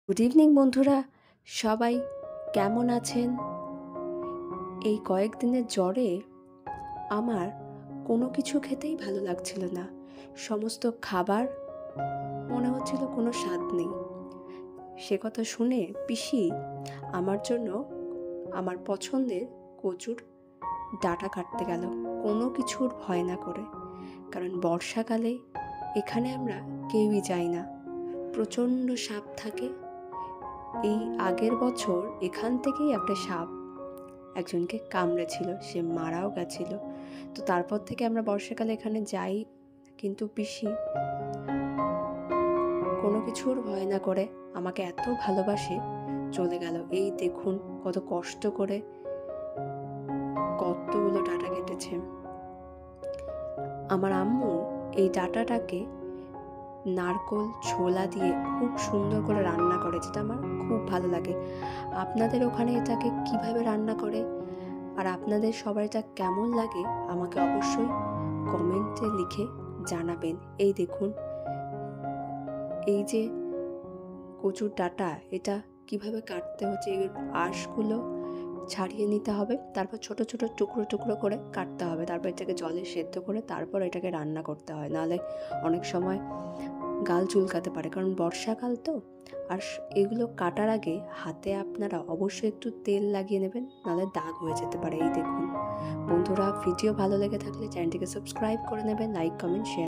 Good evening বন্ধুরা, সবাই কেমন আছেন? এই কয়েকদিনের জ্বরে আমার কোনো কিছু খেতেই ভালো লাগছিল না। সমস্ত খাবার মনে হচ্ছিল কোনো স্বাদ নেই। সে কথা শুনে পিসি আমার জন্য আমার পছন্দের কচুর ডাঁটা কাটতে গেল, কোনো কিছুর ভয় না করে। কারণ বর্ষাকালে এখানে আমরা কেউই যাই না, প্রচণ্ড সাপ থাকে। এই আগের বছর এখান থেকেই একটা সাপ একজনকে কামড়েছিল, সে মারাও গেছিল। তো তারপর থেকে আমরা বর্ষাকালে এখানে যাই, কিন্তু পিসি কোনো কিছুর ভয় না করে আমাকে এত ভালোবাসে, চলে গেল। এই দেখুন কত কষ্ট করে কতগুলো ডাঁটা কেটেছে। আমার আম্মু এই ডাঁটাটাকে নারকোল ছোলা দিয়ে খুব সুন্দর করে রান্না করে, যেটা আমার খুব ভালো লাগে। আপনাদের ওখানে এটাকে কিভাবে রান্না করে আর আপনাদের সবার এটা কেমন লাগে আমাকে অবশ্যই কমেন্টে লিখে জানাবেন। এই দেখুন, এই যে কচুর ডাঁটা, এটা কিভাবে কাটতে হচ্ছে, এই আঁশগুলো ছাড়িয়ে নিতে হবে, তারপর ছোট ছোট টুকরো টুকরো করে কাটতে হবে, তারপর এটাকে জলে সেদ্ধ করে তারপর এটাকে রান্না করতে হয়, নাহলে অনেক সময় গাল চুলকাতে পারে, কারণ বর্ষাকাল তো। আর এগুলো কাটার আগে হাতে আপনারা অবশ্যই একটু তেল লাগিয়ে নেবেন, নাহলে দাগ হয়ে যেতে পারে। এই দেখুন বন্ধুরা, ভিডিও ভালো লেগে থাকলে চ্যানেলটিকে সাবস্ক্রাইব করে নেবেন, লাইক কমেন্ট শেয়ার